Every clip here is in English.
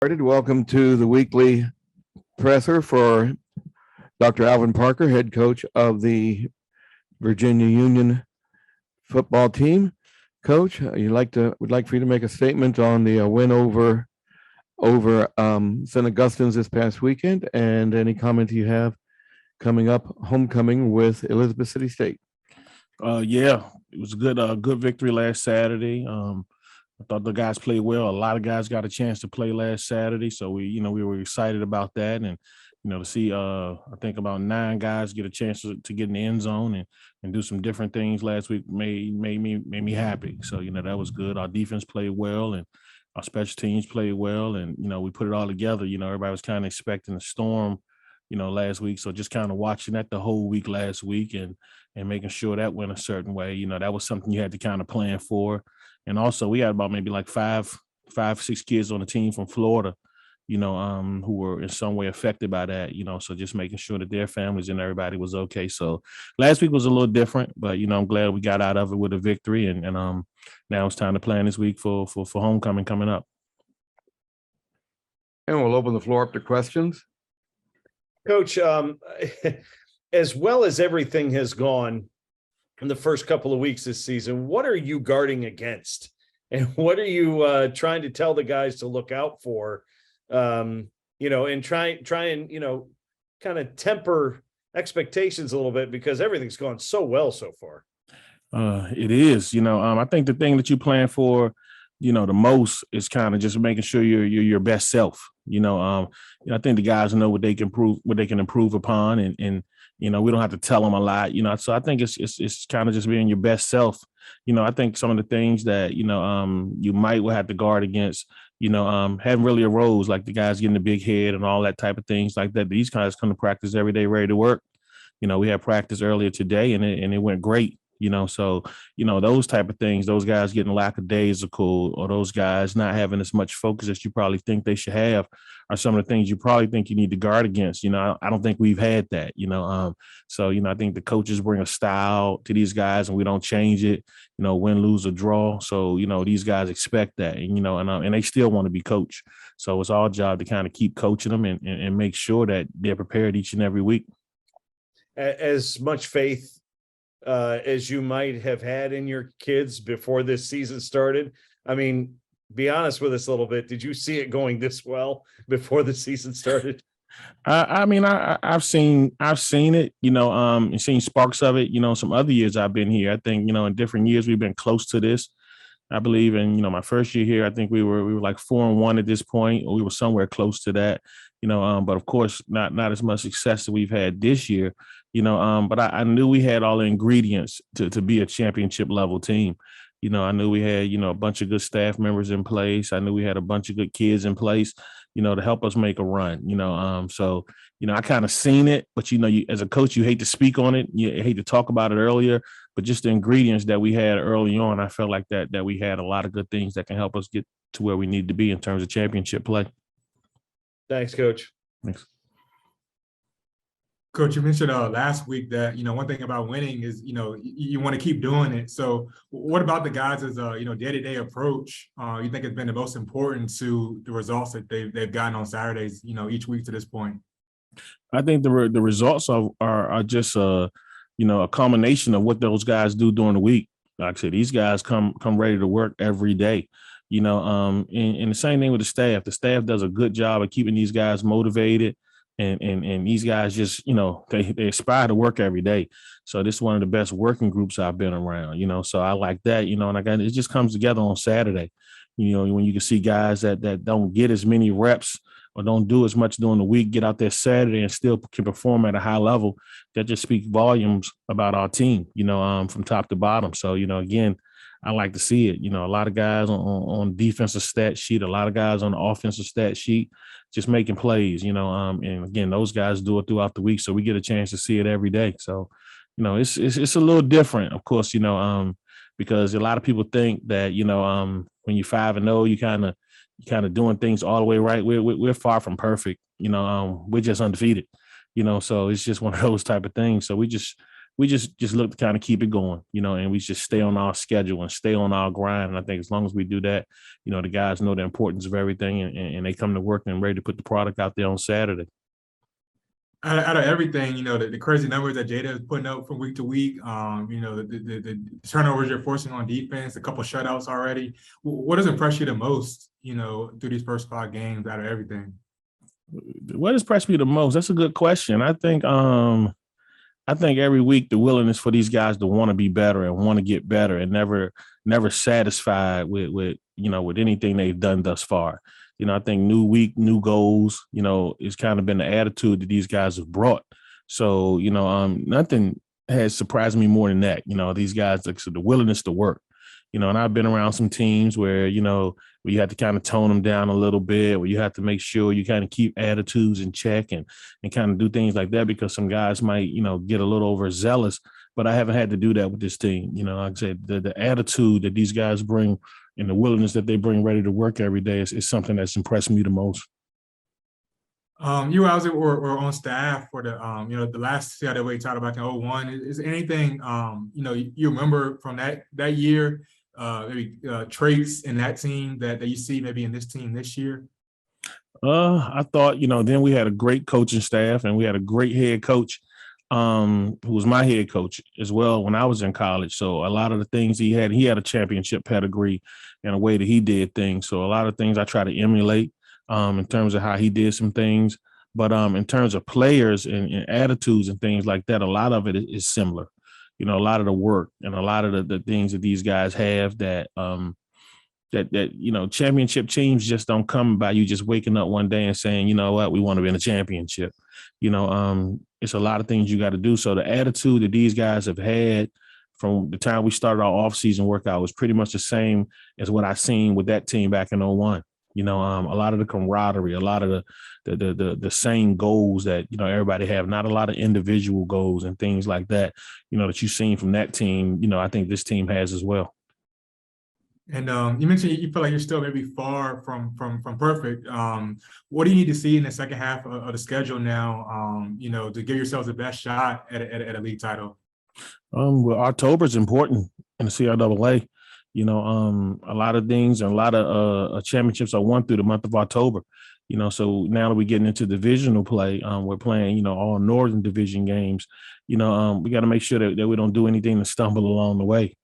Welcome to the weekly presser for Dr. Alvin Parker, head coach of the Virginia Union football team. Coach, would like for you to make a statement on the win over St. Augustine's this past weekend, and any comment you have coming up, homecoming with Elizabeth City State. Yeah, it was a good victory last Saturday. I thought the guys played well. A lot of guys got a chance to play last Saturday, so we were excited about that, and to see I think about 9 guys get a chance to get in the end zone and do some different things last week made me happy. So that was good. Our defense played well, and our special teams played well, and we put it all together. Everybody was kind of expecting a storm, last week. So just kind of watching that the whole week last week and making sure that went a certain way. That was something you had to kind of plan for. And also we had about maybe like 6 kids on the team from Florida, who were in some way affected by that, so just making sure that their families and everybody was okay. So last week was a little different, but, I'm glad we got out of it with a victory. And now it's time to plan this week for homecoming coming up. And we'll open the floor up to questions. Coach, as well as everything has gone in the first couple of weeks this season, what are you guarding against? And what are you trying to tell the guys to look out for, and try and, kind of temper expectations a little bit, because everything's gone so well so far. It is, I think the thing that you plan for, the most is kind of just making sure you're your best self. I think the guys know what they can improve upon, and we don't have to tell them a lot, so I think it's kind of just being your best self. I think some of the things that, you might have to guard against, haven't really arose, like the guys getting the big head and all that type of things like that. These guys come to practice every day, ready to work. We had practice earlier today and it went great. So, those type of things, those guys getting lackadaisical, or those guys not having as much focus as you probably think they should have, are some of the things you probably think you need to guard against. I don't think we've had that, so, I think the coaches bring a style to these guys and we don't change it, win, lose, or draw. So, these guys expect that, and they still want to be coached. So it's our job to kind of keep coaching them and make sure that they're prepared each and every week. As much faith as you might have had in your kids before this season started? I mean, be honest with us a little bit. Did you see it going this well before the season started? I've seen it, and seen sparks of it, some other years I've been here. I think, in different years we've been close to this. I believe in, my first year here, I think we were like 4-1 at this point, or we were somewhere close to that, but of course not as much success that we've had this year, but I knew we had all the ingredients to be a championship level team. I knew we had, a bunch of good staff members in place. I knew we had a bunch of good kids in place, to help us make a run, so, I kind of seen it, but, you as a coach, you hate to speak on it. You hate to talk about it earlier, but just the ingredients that we had early on, I felt like that we had a lot of good things that can help us get to where we need to be in terms of championship play. Thanks, Coach. Thanks. Coach, you mentioned last week that, one thing about winning is, you want to keep doing it. So what about the guys' day-to-day approach? You think it's been the most important to the results that they've gotten on Saturdays, each week to this point? I think the results are just a combination of what those guys do during the week. Like I said, these guys come ready to work every day, and the same thing with the staff. The staff does a good job of keeping these guys motivated. And these guys just, they aspire to work every day. So this is one of the best working groups I've been around, so I like that, and it just comes together on Saturday, when you can see guys that don't get as many reps or don't do as much during the week, get out there Saturday and still can perform at a high level. That just speaks volumes about our team, from top to bottom. So, again, I like to see it. A lot of guys on defensive stat sheet, a lot of guys on the offensive stat sheet, just making plays, and again, those guys do it throughout the week. So we get a chance to see it every day. So, it's a little different, of course, because a lot of people think that, when you're 5-0, you kind of doing things all the way right. We're far from perfect. We're just undefeated, so it's just one of those type of things. So we just we just look to kind of keep it going, and we just stay on our schedule and stay on our grind. And I think as long as we do that, the guys know the importance of everything, and they come to work and ready to put the product out there on Saturday. Out of everything, the crazy numbers that Jada is putting up from week to week, the turnovers you're forcing on defense, a couple shutouts already. What has impressed you the most, through these first 5 games out of everything? What impressed me the most? That's a good question. I think every week the willingness for these guys to want to be better and want to get better and never satisfied with anything they've done thus far. I think new week, new goals, it's kind of been the attitude that these guys have brought. So, nothing has surprised me more than that. These guys, like, so the willingness to work, and I've been around some teams where, where you have to kind of tone them down a little bit, where you have to make sure you kind of keep attitudes in check and kind of do things like that, because some guys might, get a little overzealous, but I haven't had to do that with this team. Like I said, the attitude that these guys bring and the willingness that they bring ready to work every day is something that's impressed me the most. You guys were on staff for the the last CIAA title back in 2001. Is anything you remember from that year, maybe traits in that team that you see maybe in this team this year? I thought, then we had a great coaching staff, and we had a great head coach, who was my head coach as well when I was in college. So a lot of the things he had a championship pedigree in a way that he did things. So a lot of things I try to emulate in terms of how he did some things. But in terms of players and attitudes and things like that, a lot of it is similar. A lot of the work and a lot of the things that these guys have that championship teams just don't come by you just waking up one day and saying, you know what, we want to be in a championship. It's a lot of things you got to do. So the attitude that these guys have had from the time we started our offseason workout was pretty much the same as what I seen with that team back in 2001. A lot of the camaraderie, a lot of the same goals that, everybody have, not a lot of individual goals and things like that, that you've seen from that team, I think this team has as well. And you mentioned you feel like you're still maybe far from perfect. What do you need to see in the second half of the schedule now, to give yourselves the best shot at a league title? Well, October is important in the CIAA. A lot of things and a lot of championships are won through the month of October. So now that we're getting into divisional play, we're playing, all Northern Division games. We got to make sure that we don't do anything to stumble along the way.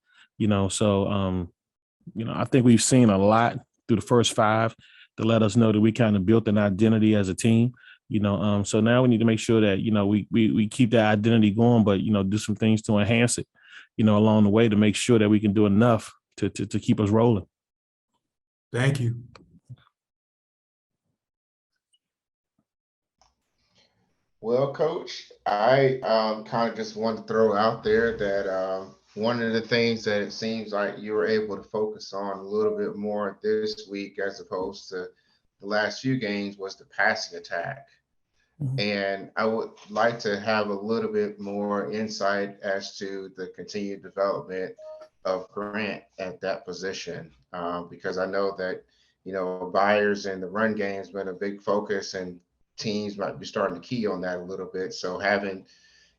I think we've seen a lot through the first 5 to let us know that we kind of built an identity as a team. So now we need to make sure that, we keep that identity going, but, do some things to enhance it, along the way to make sure that we can do enough to keep us rolling. Thank you. Well, Coach, I kind of just want to throw out there that one of the things that it seems like you were able to focus on a little bit more this week as opposed to the last few games was the passing attack. Mm-hmm. And I would like to have a little bit more insight as to the continued development of Grant at that position, because I know that, Byers and the run game has been a big focus, and teams might be starting to key on that a little bit. So having,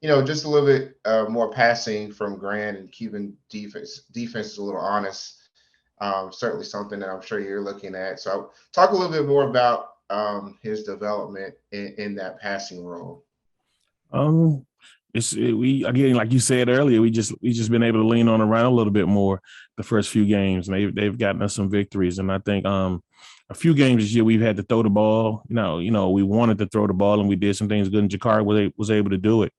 just a little bit more passing from Grant and keeping defense a little honest, certainly something that I'm sure you're looking at. So I'll talk a little bit more about his development in that passing role. We again, like you said earlier, we just been able to lean on around a little bit more the first few games, and they've gotten us some victories. And I think a few games this year we've had to throw the ball. We wanted to throw the ball, and we did some things good, and Jakar was able to do it.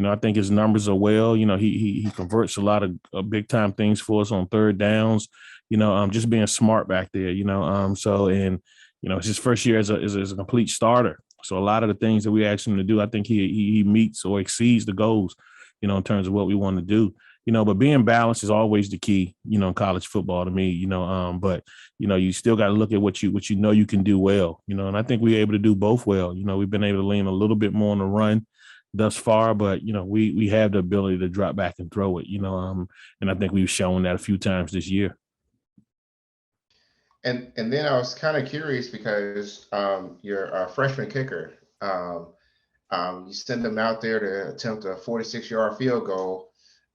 I think his numbers are well. He converts a lot of big time things for us on third downs. Just being smart back there. It's his first year as a complete starter. So a lot of the things that we asked him to do, I think he meets or exceeds the goals, in terms of what we want to do. But being balanced is always the key, in college football to me, but, you still got to look at what you know you can do well, and I think we're able to do both well. We've been able to lean a little bit more on the run thus far, but, we have the ability to drop back and throw it, and I think we've shown that a few times this year. And then I was kind of curious because you're a freshman kicker. You send him out there to attempt a 46-yard field goal.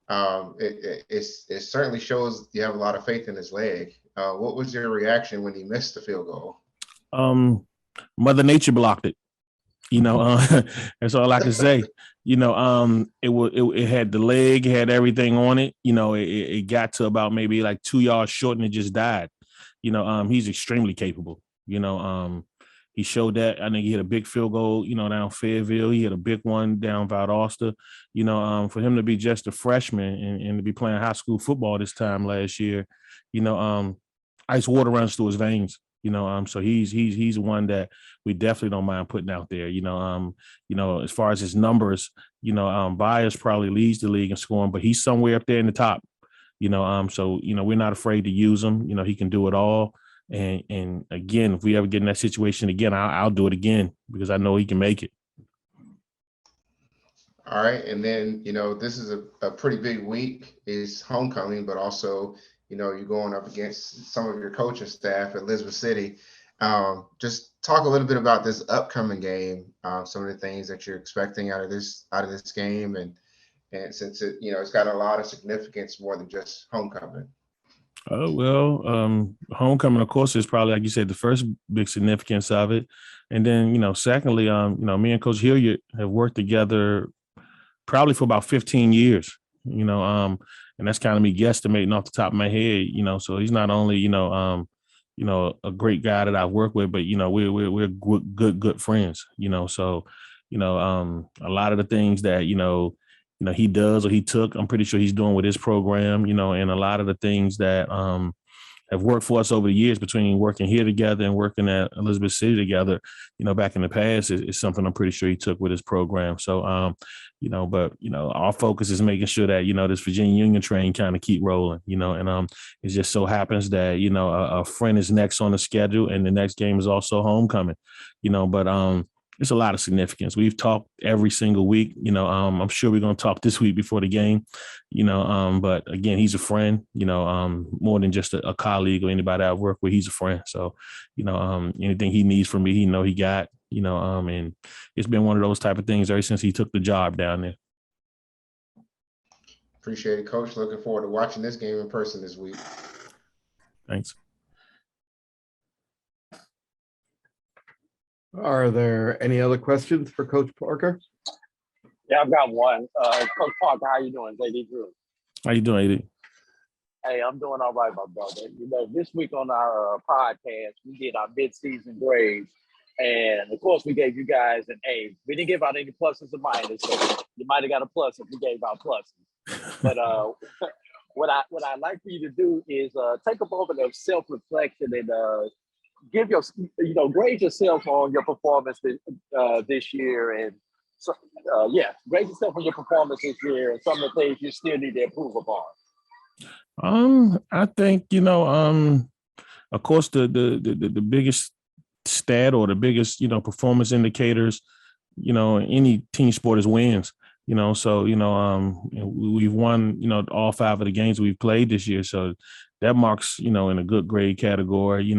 It certainly shows you have a lot of faith in his leg. What was your reaction when he missed the field goal? Mother Nature blocked it. That's all I can say. It had the leg, had everything on it. It got to about maybe like 2 yards short and it just died. He's extremely capable. He showed that. I think he hit a big field goal, down Fayetteville. He hit a big one down Valdosta. For him to be just a freshman and to be playing high school football this time last year, ice water runs through his veins. So he's one that we definitely don't mind putting out there. As far as his numbers, Byers probably leads the league in scoring, but he's somewhere up there in the top. So we're not afraid to use him. He can do it all. And again, if we ever get in that situation again, I'll do it again because I know he can make it. All right, and then this is a pretty big week. It's homecoming, but also you're going up against some of your coaching staff at Elizabeth City. Just talk a little bit about this upcoming game, some of the things that you're expecting out of this game, and since it's got a lot of significance more than just homecoming. Homecoming, of course, is probably, like you said, the first big significance of it. And then, secondly, me and Coach Hilliard have worked together probably for about 15 years, and that's kind of me guesstimating off the top of my head, so he's not only, a great guy that I've worked with, but, we're good friends, so, a lot of the things that, he does or he took, I'm pretty sure he's doing with his program, and a lot of the things that have worked for us over the years between working here together and working at Elizabeth City together, back in the past is something I'm pretty sure he took with his program. So, our focus is making sure that, this Virginia Union train kind of keep rolling, and it just so happens that, a friend is next on the schedule and the next game is also homecoming, it's a lot of significance. We've talked every single week, I'm sure we're going to talk this week before the game, but again, he's a friend, more than just a colleague or anybody I work with, he's a friend. So, anything he needs from me, he got, and it's been one of those type of things ever since he took the job down there. Appreciate it, Coach. Looking forward to watching this game in person this week. Thanks. Are there any other questions for Coach Parker? Yeah, I've got one. Coach Parker, how you doing? JD Drew. How you doing, AD? Hey, I'm doing all right, my brother. This week on our podcast, we did our mid-season grades. And, of course, we gave you guys an A. We didn't give out any pluses or minuses, so you might have got a plus if we gave out pluses. But what I'd like for you to do is take a moment of self-reflection and give grade yourself on your performance this year, and grade yourself on your performance this year and some of the things you still need to improve upon. I think of course the biggest stat or the biggest performance indicators any team sport is wins. So we've won all 5 of the games we've played this year, so that marks in a good grade category.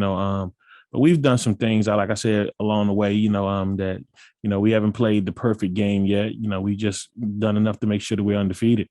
But we've done some things, like I said, along the way, that, we haven't played the perfect game yet. We just done enough to make sure that we're undefeated,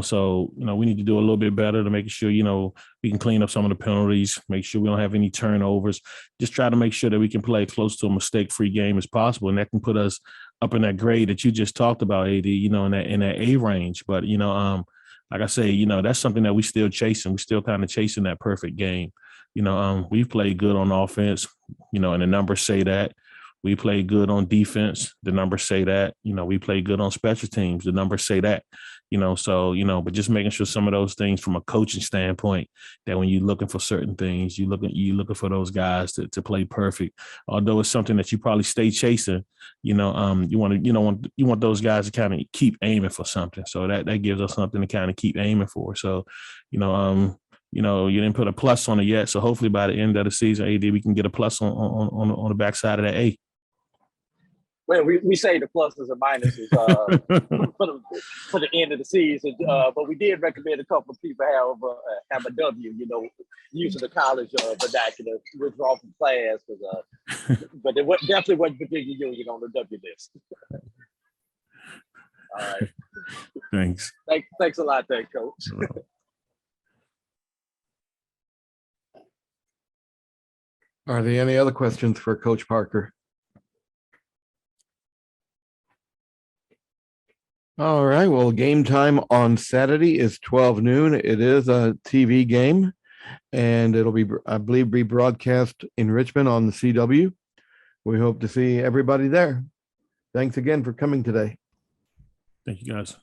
so, we need to do a little bit better to make sure, we can clean up some of the penalties, make sure we don't have any turnovers, just try to make sure that we can play close to a mistake-free game as possible. And that can put us up in that grade that you just talked about, AD, in that A range. But, like I say, that's something that we still chasing. We're still kind of chasing that perfect game. We've played good on offense, and the numbers say that. We played good on defense. The numbers say that. We played good on special teams. The numbers say that. But just making sure some of those things from a coaching standpoint, that when you're looking for certain things, you're looking for those guys to play perfect. Although it's something that you probably stay chasing, you want those guys to kind of keep aiming for something. So that gives us something to kind of keep aiming for. So, you didn't put a plus on it yet. So hopefully by the end of the season, AD, we can get a plus on the backside of that A. Well, we say the pluses and minuses for the end of the season, but we did recommend a couple of people have a W, using the college vernacular, withdraw from class, but it definitely wasn't Virginia Union on the W list. All right. Thanks. Thanks a lot, there, Coach. Are there any other questions for Coach Parker? All right, well, game time on Saturday is 12 noon. It is a TV game, and it'll be, I believe, be broadcast in Richmond on the CW. We hope to see everybody there. Thanks again for coming today. Thank you, guys.